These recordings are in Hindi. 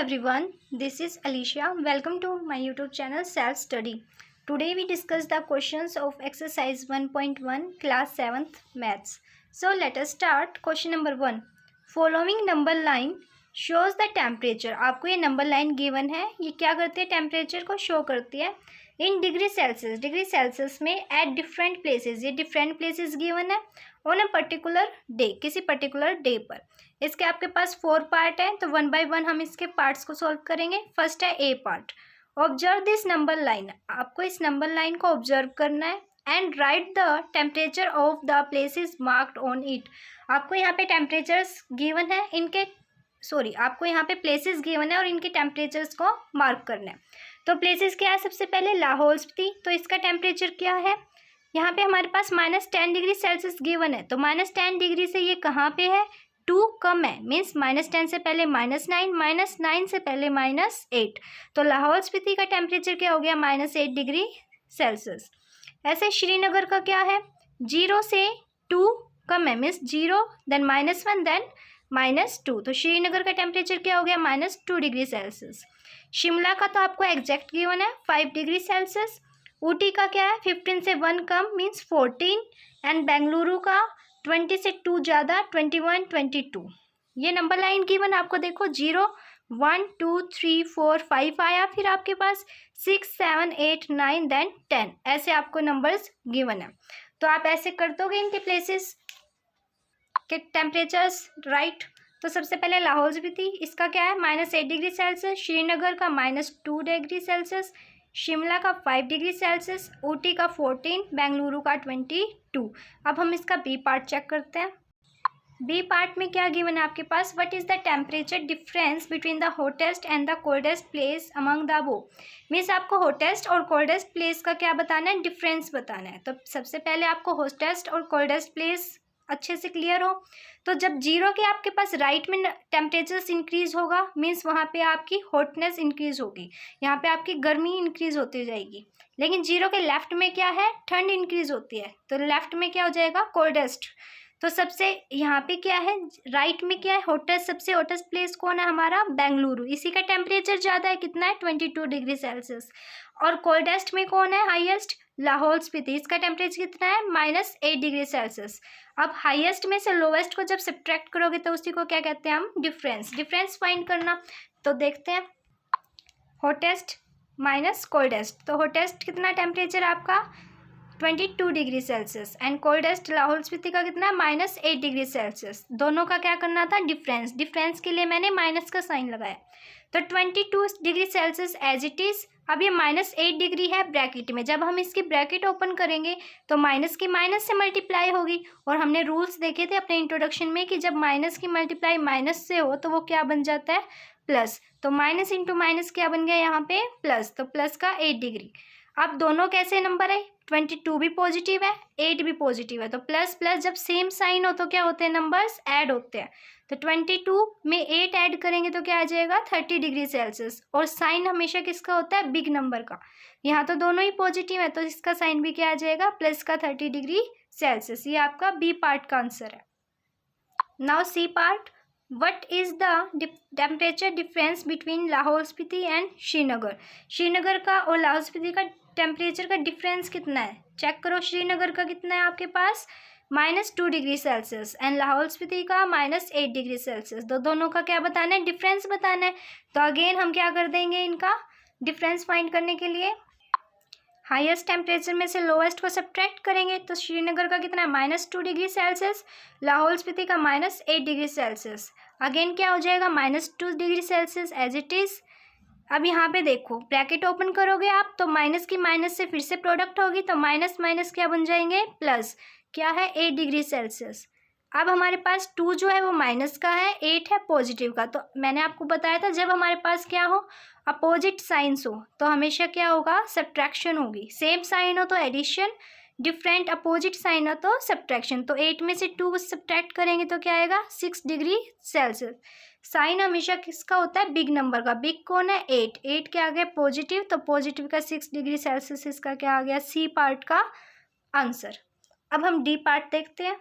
everyone, this is Alicia. Welcome to my YouTube channel Self Study. Today we discuss the questions of exercise 1.1 class 7th maths. So let us start. Question number 1. Following number line shows the temperature. आपको ये number line given है, ये क्या करती है, temperature को show करती है इन डिग्री सेल्सियस में एट डिफरेंट प्लेसेस. ये डिफरेंट प्लेसेस गिवन है ऑन अ पर्टिकुलर डे, किसी पर्टिकुलर डे पर. इसके आपके पास 4 पार्ट है, तो 1 बाय 1 हम इसके पार्ट्स को सॉल्व करेंगे. फर्स्ट है A part. Observe this number line. आपको इस नंबर लाइन को ऑब्जर्व करना है and write the temperature of the places marked on it. आपको यहाँ पे टेम्परेचर्स गिवन है, आपको यहाँ पे प्लेसेस गिवन है और इनके टेम्परेचर्स को मार्क करना है. तो प्लेसेस क्या है, सबसे पहले लाहौल स्पीति. तो इसका टेम्परेचर क्या है, यहाँ पे हमारे पास -10 डिग्री सेल्सियस गिवन है. तो -10 डिग्री से ये कहाँ पे है, 2 कम है, मीन्स -10 से पहले -9, -9 से पहले -8. तो लाहौल स्पीति का टेम्परेचर क्या हो गया, -8 डिग्री सेल्सियस. ऐसे श्रीनगर का क्या है, 0 से 2 कम है, मीन्स 0 देन -1 देन -2. तो श्रीनगर का टेम्परेचर क्या हो गया, -2 डिग्री सेल्सियस. शिमला का तो आपको एग्जैक्ट गिवन है 5 डिग्री सेल्सियस. ऊटी का क्या है, 15 से 1 कम मीन्स 14. एंड बेंगलुरु का 20 से 2 ज़्यादा 21, 22. ये नंबर लाइन गिवन आपको देखो 0, 1, 2, 3, 4, 5 आया, फिर आपके पास 6, 7, 8, 9 देन 10. ऐसे आपको नंबर्स गिवन है. तो आप ऐसे कर दोगे इनके प्लेसेस के टेम्परेचर्स राइट. तो सबसे पहले लाहौल स्पीति, इसका क्या है -8 डिग्री सेल्सियस. श्रीनगर का -2 डिग्री सेल्सियस. शिमला का 5 डिग्री सेल्सियस. ऊटी का 14. बेंगलुरु का 22. अब हम इसका बी पार्ट चेक करते हैं. बी पार्ट में क्या गिवन है आपके पास, what is the temperature difference between the hottest and the coldest place among the above. Means आपको हॉटेस्ट और कोल्डेस्ट प्लेस का क्या बताना है, डिफरेंस बताना है. तो सबसे पहले आपको हॉटेस्ट और कोल्डेस्ट प्लेस अच्छे से क्लियर हो. तो जब 0 के आपके पास राइट में टेम्परेचर्स इंक्रीज होगा, मीन्स वहाँ पे आपकी हॉटनेस इंक्रीज होगी, यहाँ पे आपकी गर्मी इंक्रीज होती जाएगी. लेकिन 0 के लेफ्ट में क्या है, ठंड इंक्रीज होती है, तो लेफ्ट में क्या हो जाएगा, कोल्डेस्ट. तो सबसे यहाँ पे क्या है, राइट में क्या है, हॉटेस्ट. सबसे हॉटेस्ट प्लेस कौन है हमारा, बेंगलुरु. इसी का टेम्परेचर ज़्यादा है, कितना है 22 डिग्री सेल्सियस. और कोल्डेस्ट में कौन है हाईएस्ट, लाहौल स्पीति. इसका टेम्परेचर कितना है, -8 डिग्री सेल्सियस. अब हाईएस्ट में से लोवेस्ट को जब सब्ट्रैक्ट करोगे तो उसी को क्या कहते हैं हम, डिफरेंस फाइंड करना. तो देखते हैं हॉटेस्ट माइनस कोल्डेस्ट. तो हॉटेस्ट कितना टेम्परेचर आपका 22 degree Celsius and coldest Lahaul Spiti का कितना है, -8 डिग्री सेल्सियस. दोनों का क्या करना था, डिफरेंस के लिए मैंने माइनस का साइन लगाया. तो 22 degree Celsius as it is. अब ये -8 डिग्री है ब्रैकेट में, जब हम इसकी ब्रैकेट ओपन करेंगे तो माइनस की माइनस से मल्टीप्लाई होगी. और हमने रूल्स देखे थे अपने इंट्रोडक्शन में कि जब माइनस की मल्टीप्लाई माइनस से हो तो वो क्या बन जाता है, प्लस. तो माइनस इंटू माइनस क्या बन गया यहाँ पे, प्लस. तो प्लस का 8 डिग्री. अब दोनों कैसे नंबर है, 22 भी पॉजिटिव है, 8 भी पॉजिटिव है. तो प्लस प्लस जब सेम साइन हो तो क्या होते हैं, नंबर्स ऐड होते हैं. तो 22 में 8 ऐड करेंगे तो क्या आ जाएगा, 30 डिग्री सेल्सियस. और साइन हमेशा किसका होता है, बिग नंबर का. यहाँ तो दोनों ही पॉजिटिव है, तो इसका साइन भी क्या आ जाएगा, प्लस का 30 डिग्री सेल्सियस. ये आपका बी पार्ट का आंसर है. Now C part, what is the temperature difference between Lahaul Spiti and Srinagar. Srinagar का और लाहौल स्पीति का टेम्परेचर का डिफरेंस कितना है, चेक करो. श्रीनगर का कितना है आपके पास, -2 degree Celsius and Lahaul Spiti का -8 डिग्री सेल्सियस. दोनों का क्या बताना है, डिफरेंस बताना है. तो अगेन हम क्या कर देंगे, इनका डिफरेंस फाइंड करने के लिए हाईएस्ट टेम्परेचर में से लोवेस्ट को सब्ट्रैक्ट करेंगे. तो श्रीनगर का कितना है, -2 डिग्री सेल्सियस, लाहौल स्पीति का -8 डिग्री सेल्सियस. अगेन क्या हो जाएगा, -2 degree Celsius as it is. अब यहाँ पे देखो ब्रैकेट ओपन करोगे आप तो माइनस की माइनस से फिर से प्रोडक्ट होगी, तो माइनस माइनस क्या बन जाएंगे, प्लस. क्या है, 8 डिग्री सेल्सियस. अब हमारे पास 2 जो है वो माइनस का है, 8 है पॉजिटिव का. तो मैंने आपको बताया था जब हमारे पास क्या हो, अपोजिट साइंस हो तो हमेशा क्या होगा, सब्ट्रैक्शन होगी. सेम साइन हो तो एडिशन, डिफरेंट अपोजिट साइन हो तो सब्ट्रैक्शन. तो 8 में से 2 सब्ट्रैक्ट करेंगे तो क्या आएगा, 6 डिग्री सेल्सियस. साइन हमेशा किसका होता है, बिग नंबर का. बिग कौन है, 8 क्या आ गया, पॉजिटिव. तो पॉजिटिव का 6 डिग्री सेल्सियस, इसका क्या आ गया, सी पार्ट का आंसर. अब हम डी पार्ट देखते हैं.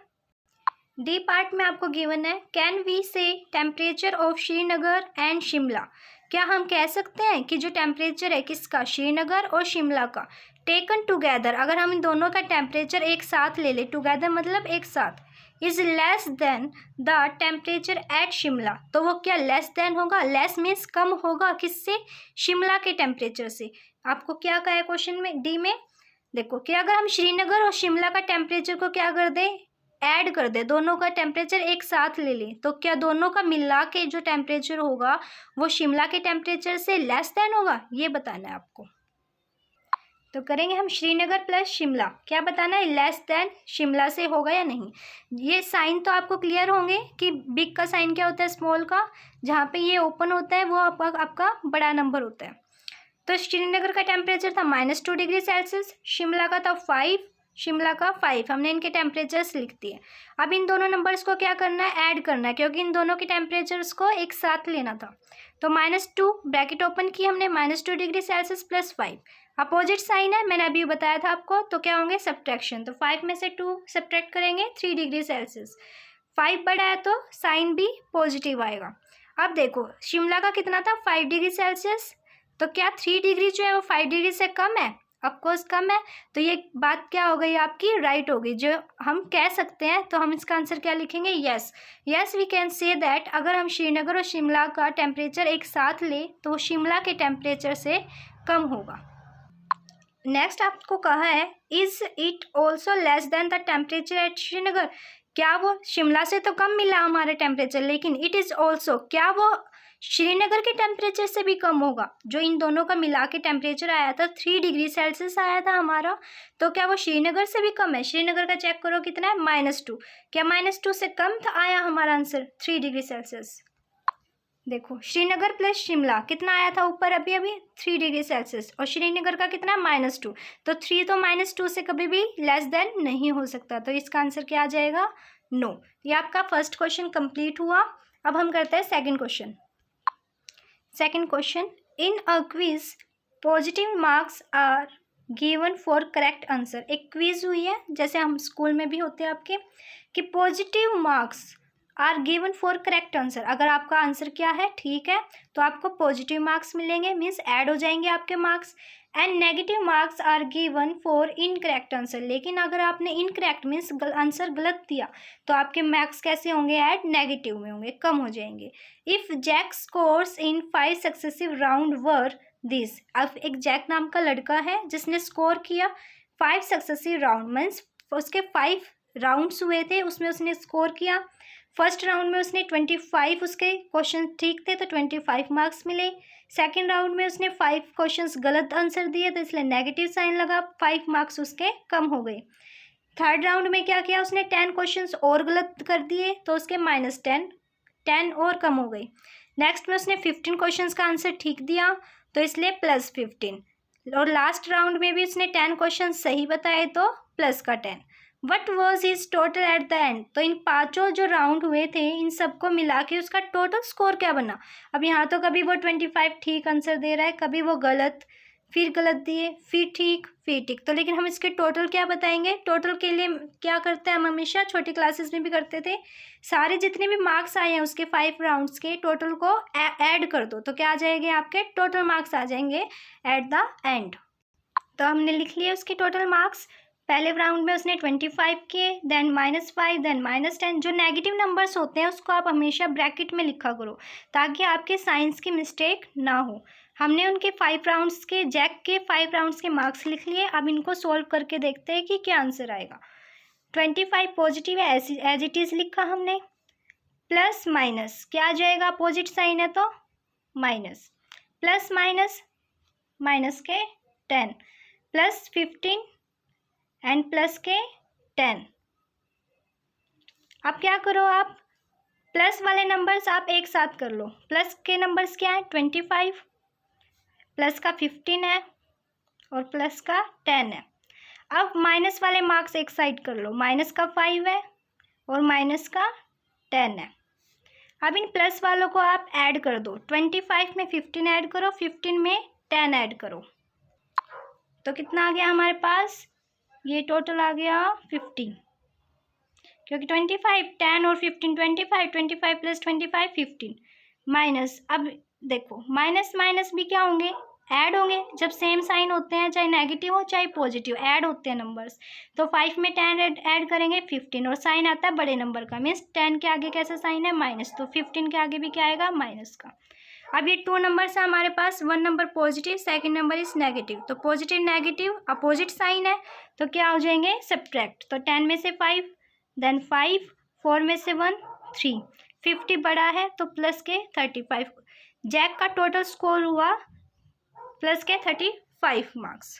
डी पार्ट में आपको गिवन है, कैन वी से temperature of Srinagar and Shimla, क्या हम कह सकते हैं कि जो टेम्परेचर है किसका, श्रीनगर और शिमला का, टेकन टुगेदर, अगर हम इन दोनों का टेम्परेचर एक साथ ले लें, टुगेदर मतलब एक साथ, is less than the temperature eight Shimla, तो वो क्या लेस देन होगा, लेस मीन्स कम होगा किससे, शिमला के टेम्परेचर से। आपको क्या कहा है क्वेश्चन में, डी में, देखो कि अगर हम श्रीनगर और शिमला का टेम्परेचर को क्या कर दें, ऐड कर दे, दोनों का टेम्परेचर एक साथ ले लें, तो क्या दोनों का मिला के जो टेम्परेचर होगा वो शिमला के टेम्परेचर से लेस देन होगा, ये बताना है आपको। तो करेंगे हम श्रीनगर प्लस शिमला, क्या बताना है, लेस देन शिमला से होगा या नहीं। ये साइन तो आपको क्लियर होंगे कि बिग का साइन क्या होता है, स्मॉल का, जहाँ पे ये ओपन होता है वो आपका बड़ा नंबर होता है। तो श्रीनगर का टेम्परेचर था -2 डिग्री सेल्सियस, शिमला का था 5, शिमला का 5, हमने इनके टेम्परेचर्स लिख दिए। अब इन दोनों नंबर्स को क्या करना है, ऐड करना है, क्योंकि इन दोनों के टेम्परेचर्स को एक साथ लेना था। तो -2 ब्रैकेट ओपन की हमने, -2 degree Celsius plus 5, opposite sign है, मैंने अभी बताया था आपको, तो क्या होंगे सब्ट्रैक्शन, तो 5 में से 2 सब्ट्रैक्ट करेंगे 3 डिग्री सेल्सियस, 5 बड़ा है तो साइन भी पॉजिटिव आएगा। अब देखो शिमला का कितना था 5 डिग्री सेल्सियस, तो क्या 3 डिग्री जो है वो 5 डिग्री से कम है, ऑफकोर्स कम है, तो ये बात क्या हो गई आपकी, राइट हो गई, जो हम कह सकते हैं। तो हम इसका आंसर क्या लिखेंगे, yes, yes we can say that, अगर हम श्रीनगर और शिमला का टेम्परेचर एक साथ ले तो शिमला के टेम्परेचर से कम होगा। नेक्स्ट आपको कहा है, is it also less than the temperature at Srinagar, क्या वो शिमला से तो कम मिला हमारे टेम्परेचर, लेकिन इट इज़ ऑल्सो, क्या वो श्रीनगर के टेम्परेचर से भी कम होगा, जो इन दोनों का मिला के टेम्परेचर आया था 3 डिग्री सेल्सियस आया था हमारा, तो क्या वो श्रीनगर से भी कम है, श्रीनगर का चेक करो कितना है -2, क्या -2 से कम था, आया हमारा आंसर 3 डिग्री सेल्सियस। देखो श्रीनगर प्लस शिमला कितना आया था ऊपर अभी 3 डिग्री सेल्सियस, और श्रीनगर का कितना -2, तो 3 तो -2 से कभी भी लेस देन नहीं हो सकता, तो इसका आंसर क्या आ जाएगा, नो। ये आपका फर्स्ट क्वेश्चन कंप्लीट हुआ। अब हम करते हैं second question. Second question, in a quiz positive marks are given for correct answer, एक क्विज हुई है जैसे हम स्कूल में भी होते हैं आपके, कि positive marks are given for correct answer, अगर आपका आंसर क्या है ठीक है तो आपको पॉजिटिव मार्क्स मिलेंगे, मीन्स ऐड हो जाएंगे आपके marks, and negative marks are given for incorrect answer, लेकिन अगर आपने इनकरेक्ट मीन्स आंसर गलत दिया तो आपके मार्क्स कैसे होंगे, ऐड नेगेटिव में होंगे, कम हो जाएंगे। If Jack scores in 5 successive round were this, अब एक जैक नाम का लड़का है जिसने स्कोर किया 5 सक्सेसिव राउंड, मीन्स उसके 5 राउंड्स हुए थे, उसमें उसने स्कोर किया, फर्स्ट राउंड में उसने 25 उसके क्वेश्चन ठीक थे तो 25 मार्क्स मिले, सेकेंड राउंड में उसने 5 क्वेश्चंस गलत आंसर दिए तो इसलिए नेगेटिव साइन लगा, 5 मार्क्स उसके कम हो गए। थर्ड राउंड में क्या किया उसने, 10 क्वेश्चंस और गलत कर दिए तो उसके -10 और कम हो गई। नेक्स्ट में उसने 15 क्वेश्चंस का आंसर ठीक दिया तो इसलिए +15, और लास्ट राउंड में भी उसने 10 क्वेश्चन सही बताए तो +10। What was his total at the end, तो इन पांचों जो राउंड हुए थे इन सबको मिला के उसका टोटल स्कोर क्या बना। अब यहाँ तो कभी वो 25 ठीक आंसर दे रहा है, कभी वो गलत, फिर गलत दिए, फिर ठीक, तो लेकिन हम इसके टोटल क्या बताएंगे। टोटल के लिए क्या करते हैं हम हमेशा, छोटी क्लासेस में भी करते थे, सारे जितने भी मार्क्स आए हैं उसके 5 राउंड्स के टोटल को ऐड कर दो तो क्या आ जाएंगे, आपके टोटल मार्क्स आ जाएंगे एट द एंड। तो हमने लिख लिया उसके टोटल मार्क्स, पहले राउंड में उसने 25 किए, देन -5, देन -10। जो नेगेटिव नंबर्स होते हैं उसको आप हमेशा ब्रैकेट में लिखा करो ताकि आपके साइंस की मिस्टेक ना हो। हमने उनके 5 राउंड्स के, जैक के 5 राउंड्स के मार्क्स लिख लिए। अब इनको सोल्व करके देखते हैं कि क्या आंसर आएगा। 25 पॉजिटिव है, एज इट इज़ लिखा हमने, प्लस माइनस क्या आ जाएगा, अपोजिट साइन है तो माइनस, प्लस माइनस के 10, +15 एंड प्लस के 10। अब क्या करो, आप प्लस वाले नंबर्स आप एक साथ कर लो। प्लस के नंबर्स क्या है, 25, प्लस का 15 है और प्लस का 10 है। अब माइनस वाले मार्क्स एक साइड कर लो, माइनस का 5 है और माइनस का 10 है। अब इन प्लस वालों को आप ऐड कर दो, 25 में 15 ऐड करो, 15 में 10 ऐड करो, तो कितना आ गया हमारे पास, ये टोटल आ गया 50, क्योंकि 25 10 और 15 25 प्लस 25 15 माइनस। अब देखो माइनस माइनस भी क्या होंगे, ऐड होंगे। जब सेम साइन होते हैं, चाहे नेगेटिव हो चाहे पॉजिटिव, ऐड होते हैं नंबर्स। तो 5 में 10 ऐड करेंगे 15, और साइन आता है बड़े नंबर का, मीन्स 10 के आगे कैसा साइन है, माइनस। तो 15 के आगे भी क्या आएगा, माइनस का। अब ये 2 नंबर्स है हमारे पास, 1 number positive, second number is negative. तो पॉजिटिव नेगेटिव अपोजिट साइन है, तो क्या हो जाएंगे, सब्ट्रैक्ट। तो 10 में से 5, देन 5, 4 में से 1, 3, 50 बड़ा है तो प्लस के 35। जैक का टोटल स्कोर हुआ प्लस के 35 मार्क्स।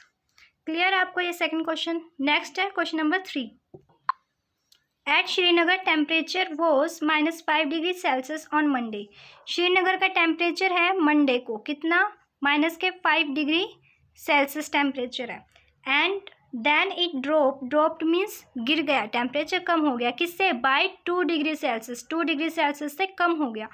क्लियर है आपको ये सेकंड क्वेश्चन। नेक्स्ट है question number 3। At Srinagar temperature was -5 degree Celsius on Monday. Srinagar का टेम्परेचर है मंडे को कितना, -5 डिग्री सेल्सियस टेम्परेचर है। And then it dropped means गिर गया, टेम्परेचर कम हो गया, किससे, by 2 degree Celsius, 2 degree Celsius से कम हो गया।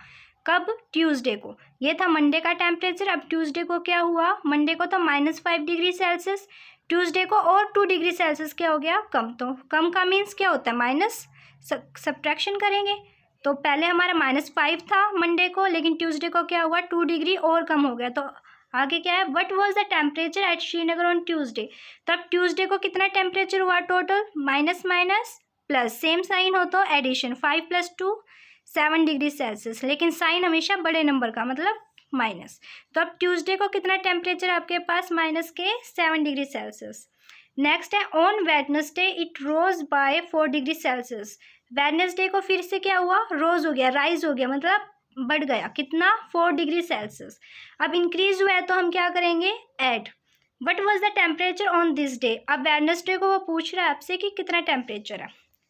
कब, ट्यूसडे को। ये था मंडे का टेम्परेचर। अब ट्यूसडे को क्या हुआ, मंडे को तो -5 डिग्री सेल्सियस, ट्यूसडे को और 2 डिग्री सेल्सियस क्या हो गया, कम। तो कम का मीन्स क्या होता है, माइनस, सब्ट्रैक्शन करेंगे। तो पहले हमारा -5 था मंडे को, लेकिन ट्यूसडे को क्या हुआ, 2 डिग्री और कम हो गया। तो आगे क्या है, what was the temperature at Srinagar on Tuesday. तो अब ट्यूसडे को कितना टेम्परेचर हुआ total, minus minus plus, same sign हो तो एडिशन, 5 + 2 7 डिग्री सेल्सियस, लेकिन साइन हमेशा बड़े नंबर का, मतलब माइनस। तो अब ट्यूसडे को कितना टेम्परेचर आपके पास, -7 डिग्री सेल्सियस। नेक्स्ट है on Wednesday it rose by 4 degree Celsius. Wednesday को फिर से क्या हुआ, रोज हो गया, राइज हो गया, मतलब बढ़ गया, कितना, 4 डिग्री सेल्सियस। अब इंक्रीज हुआ है तो हम क्या करेंगे, add. What was the temperature on this day. अब वेडनेसडे को वो पूछ रहा है आपसे कि कितना टेम्परेचर है।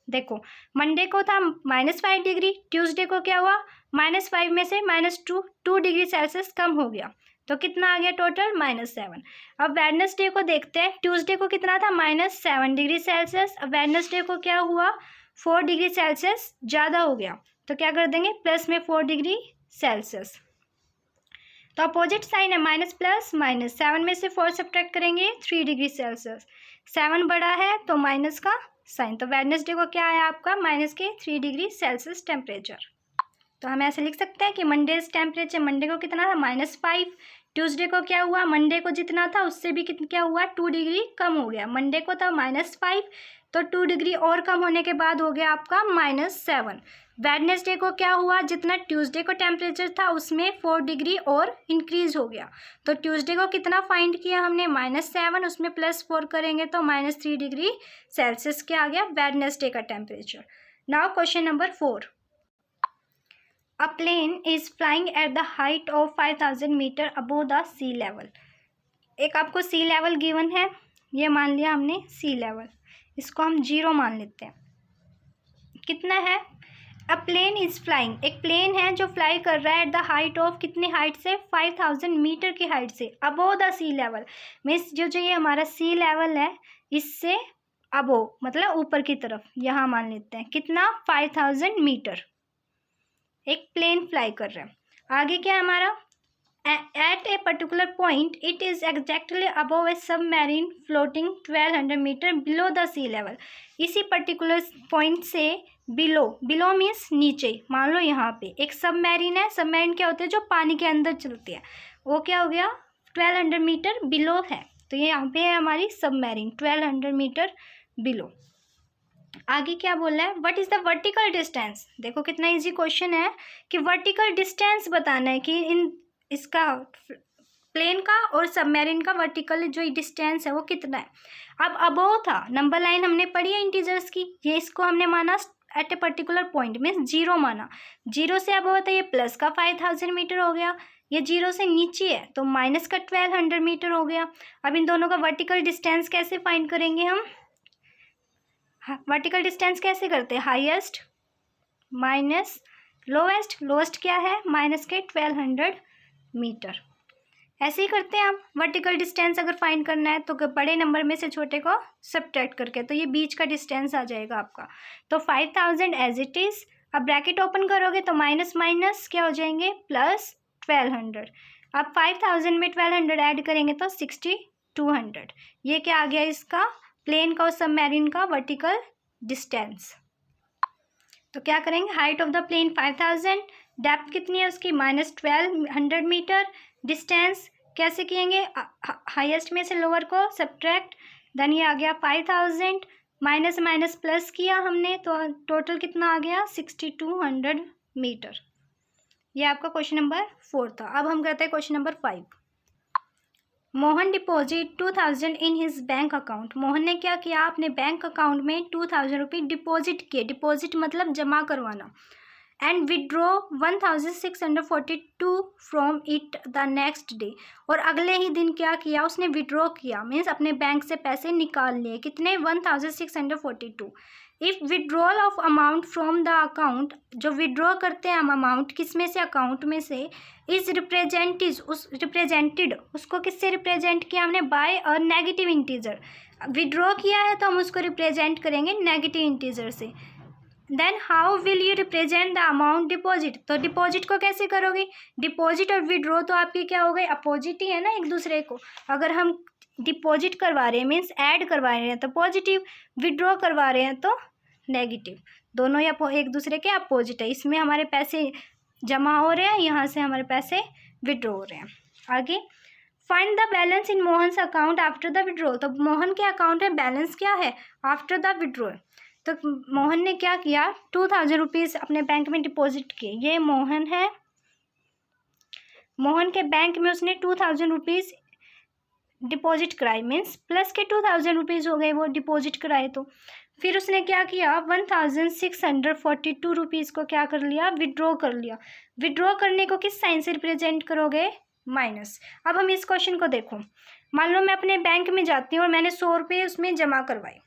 देखो मंडे को था -5 डिग्री, ट्यूसडे को क्या हुआ, -5 में से -2 डिग्री सेल्सियस कम हो गया, तो कितना आ गया टोटल, -7। अब वेडनेसडे को देखते हैं, ट्यूसडे को कितना था, -7 डिग्री सेल्सियस। अब वेडनेसडे को क्या हुआ, 4 डिग्री सेल्सियस ज़्यादा हो गया, तो क्या कर देंगे, प्लस में 4 डिग्री सेल्सियस। तो अपोजिट साइन है, माइनस प्लस माइनस, 7 में से 4 सब्ट्रैक्ट करेंगे 3 डिग्री सेल्सियस, 7 बड़ा है तो माइनस का साइन। तो वेडनेसडे को क्या है आपका, -3 डिग्री सेल्सियस टेम्परेचर। तो हम ऐसे लिख सकते हैं कि मंडेज टेम्परेचर, मंडे को कितना था, -5, ट्यूसडे को क्या हुआ, मंडे को जितना था उससे भी कितना क्या हुआ, 2 डिग्री कम हो गया। मंडे को था -5, तो 2 डिग्री और कम होने के बाद हो गया आपका -7। वेडनेसडे को क्या हुआ, जितना ट्यूसडे को टेम्परेचर था उसमें 4 डिग्री और इंक्रीज हो गया। तो ट्यूसडे को कितना फाइंड किया हमने, -7, उसमें +4 करेंगे तो -3 डिग्री सेल्सियस क्या आ गया, वेडनेसडे का temperature. Now question number 4। A plane is flying at the height of 5000 metre above the sea level। एक आपको सी लेवल गिवन है, ये मान लिया हमने सी लेवल, इसको हम 0 मान लेते हैं। कितना है, अ प्लेन इज़ फ्लाइंग, एक प्लेन है जो फ्लाई कर रहा है एट द हाइट ऑफ, कितनी हाइट से, 5000 मीटर की हाइट से, above the sea level. Means जो ये हमारा सी लेवल है इससे अबोव, मतलब ऊपर की तरफ, यहाँ मान लेते हैं कितना, 5000 मीटर एक प्लेन फ्लाई कर रहा है। आगे क्या है हमारा, at a particular point it is exactly above a submarine floating 1200 metre below the sea level. इसी पर्टिकुलर पॉइंट से बिलो मीन्स नीचे, मान लो यहाँ पे एक सबमरीन है। सबमरीन क्या होते हैं, जो पानी के अंदर चलते हैं, वो क्या हो गया, 1200 मीटर बिलो है। तो ये यहाँ पे है हमारी सबमरीन, 1200 मीटर बिलो। आगे क्या बोल रहा है, what is the vertical distance. देखो कितना इजी क्वेश्चन है कि वर्टिकल डिस्टेंस बताना है कि इन इसका प्लेन का और सबमरीन का वर्टिकल जो डिस्टेंस है वो कितना है। अब अबोव था, नंबर लाइन हमने पढ़ी है इंटीजर्स की, ये इसको हमने माना at a particular point means 0 माना। 0 से अबोव तो ये प्लस का 5000 मीटर हो गया, ये 0 से नीचे है तो माइनस का 1200 मीटर हो गया। अब इन दोनों का वर्टिकल डिस्टेंस कैसे फाइंड करेंगे हम, वर्टिकल डिस्टेंस कैसे करते हैं, हाईएस्ट माइनस लोएस्ट, लोएस्ट क्या है, माइनस के 1200 मीटर, ऐसे ही करते हैं हम। वर्टिकल डिस्टेंस अगर फाइंड करना है तो बड़े नंबर में से छोटे को सब्ट्रैक्ट करके, तो ये बीच का डिस्टेंस आ जाएगा आपका। तो 5000 एज इट इज़, अब ब्रैकेट ओपन करोगे तो माइनस माइनस क्या हो जाएंगे, प्लस 1200। अब 5000 में 1200 ऐड करेंगे तो 6200। ये क्या आ गया इसका, प्लेन का और सबमरीन का वर्टिकल डिस्टेंस। तो क्या करेंगे, height of the plane 5000, depth कितनी है उसकी -1200 मीटर, डिस्टेंस कैसे किएंगे, हाईएस्ट में से लोअर को सब्ट्रैक्ट, देन ये आ गया 5000, माइनस माइनस प्लस किया हमने तो टोटल कितना आ गया 6200 मीटर। ये आपका क्वेश्चन नंबर 4 था। अब हम करते हैं question number 5। Mohan deposit 2000 in his bank account. Mohan ने क्या किया, अपने बैंक अकाउंट में 2000 रुपये डिपॉजिट किए, डिपॉजिट मतलब जमा करवाना, and withdraw 1642 from it the next day. और अगले ही दिन क्या किया, उसने विड्रॉ किया, मीन्स अपने बैंक से पैसे निकाल लिए, कितने 1642। If withdrawal of amount from the account, जो विड्रॉ करते हैं हम अमाउंट किस में से, अकाउंट में से, इज रिप्रेजेंटेड उसको किससे रिप्रेजेंट किया हमने, by a negative integer. Withdraw किया है तो हम उसको रिप्रेजेंट करेंगे नेगेटिव इंटीजर से। Then how will you represent the amount deposit, तो डिपॉजिट को कैसे करोगे, डिपॉजिट और विड्रॉ तो आपके क्या हो गए, अपोजिट ही है ना एक दूसरे को। अगर हम डिपॉजिट करवा रहे हैं मीन्स ऐड करवा रहे हैं तो पॉजिटिव, विड्रॉ करवा रहे हैं तो नेगेटिव, दोनों या एक दूसरे के अपोजिट है। इसमें हमारे पैसे जमा हो रहे हैं, यहाँ से हमारे पैसे विड्रॉ हो रहे हैं। आगे, find the balance in Mohan's account after the withdraw. तो मोहन के अकाउंट में बैलेंस क्या है आफ्टर द विड्रॉ। तो मोहन ने क्या किया, 2000 रुपीज़ अपने बैंक में डिपॉजिट किए। ये मोहन है, मोहन के बैंक में उसने 2000 रुपीज़ डिपॉजिट कराए, मीन्स प्लस के 2000 रुपीज़ हो गए वो डिपॉजिट कराए। तो फिर उसने क्या किया, 1642 रुपीज़ को क्या कर लिया, विड्रॉ कर लिया। विड्रॉ करने को किस साइन से रिप्रेजेंट करोगे, माइनस। अब हम इस क्वेश्चन को देखो, मान लो मैं अपने बैंक में जाती हूँ और मैंने 100 रुपये उसमें जमा करवाए,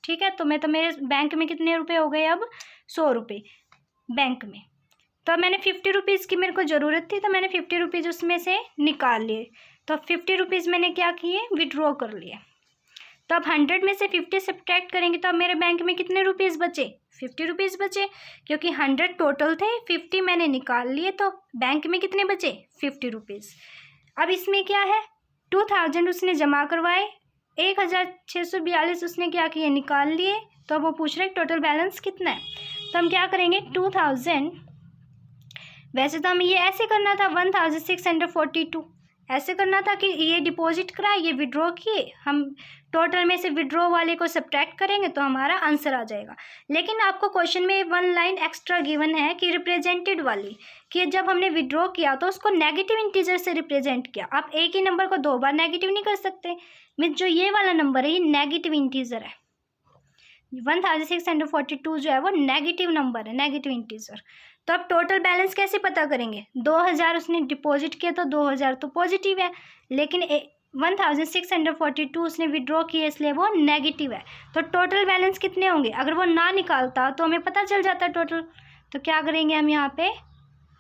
ठीक है, तो मेरे बैंक में कितने रुपए हो गए, अब 100 रुपये बैंक में। तो अब मैंने 50 रुपीज़ की मेरे को ज़रूरत थी, तो मैंने 50 रुपीज़ उसमें से निकाल लिए, तो 50 रुपीज़ मैंने क्या किए, विड्रॉ कर लिए। तो अब 100 में से 50 सब्ट्रैक्ट करेंगे तो अब मेरे बैंक में कितने रुपीज़ बचे, 50 रुपीज़ बचे, क्योंकि 100 टोटल थे, 50 मैंने निकाल लिए, तो बैंक में कितने बचे, 50 रुपीज़। अब इसमें क्या है, 2000 उसने जमा करवाए, 1642 उसने क्या किए, निकाल लिए। तो अब वो पूछ रहे टोटल बैलेंस कितना है, तो हम क्या करेंगे, 2000, वैसे तो हमें ये ऐसे करना था 1642, ऐसे करना था कि ये डिपॉजिट कराए, ये विड्रॉ किए, हम टोटल में से विड्रॉ वाले को सब्ट्रैक्ट करेंगे तो हमारा आंसर आ जाएगा। लेकिन आपको क्वेश्चन में 1 लाइन एक्स्ट्रा गिवन है कि रिप्रेजेंटेड वाली, कि जब हमने विड्रॉ किया तो उसको नेगेटिव इंटीजर से रिप्रेजेंट किया। आप एक ही नंबर को 2 बार नेगेटिव नहीं कर सकते, मीन्स जो ये वाला नंबर है ये नेगेटिव इंटीजर है, 1642 जो है वो नेगेटिव नंबर है, नेगेटिव इंटीजर। तो अब टोटल बैलेंस कैसे पता करेंगे, 2000 उसने डिपॉजिट किया तो 2000 तो पॉजिटिव है, लेकिन 1642 उसने विड्रॉ किया इसलिए वो नेगेटिव है। तो टोटल बैलेंस कितने होंगे, अगर वो ना निकालता तो हमें पता चल जाता टोटल। तो क्या करेंगे हम यहाँ पे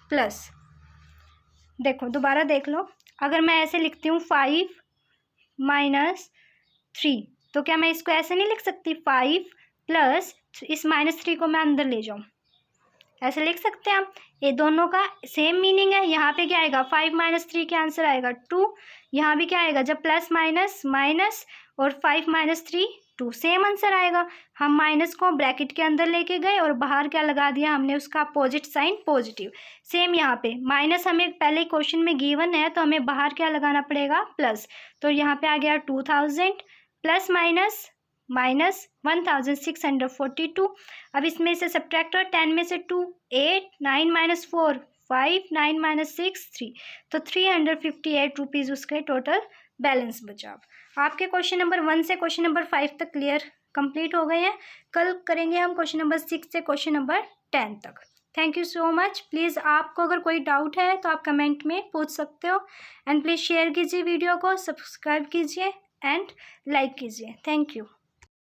प्लस, देखो दोबारा देख लो, अगर मैं ऐसे लिखती हूँ 5 - 3, तो क्या मैं इसको ऐसे नहीं लिख सकती, 5 प्लस इस -3 को मैं अंदर ले जाऊँ, ऐसे लिख सकते हैं हम। ये दोनों का सेम मीनिंग है। यहाँ पे क्या आएगा, 5 - 3 के आंसर आएगा 2, यहाँ भी क्या आएगा, जब प्लस माइनस माइनस और 5 - 3 2, सेम आंसर आएगा। हम माइनस को ब्रैकेट के अंदर लेके गए और बाहर क्या लगा दिया हमने, उसका अपोजिट साइन पॉजिटिव। सेम यहाँ पे माइनस हमें पहले क्वेश्चन में गिवन है तो हमें बाहर क्या लगाना पड़ेगा, प्लस। तो यहाँ पे आ गया 2000 प्लस माइनस 1642। अब इसमें से सब्ट्रैक्ट और 10 में से 2, 8, 9 - 4 5, 9 - 6 3, तो 358 रुपीज़ उसके टोटल बैलेंस बचा। आपके क्वेश्चन नंबर 1 से क्वेश्चन नंबर 5 तक क्लियर कंप्लीट हो गए हैं। कल करेंगे हम क्वेश्चन नंबर 6 से क्वेश्चन नंबर 10 तक। Thank you so much. Please आपको अगर कोई डाउट है तो आप कमेंट में पूछ सकते हो, एंड प्लीज़ शेयर कीजिए वीडियो को, सब्सक्राइब कीजिए एंड लाइक कीजिए। Thank you.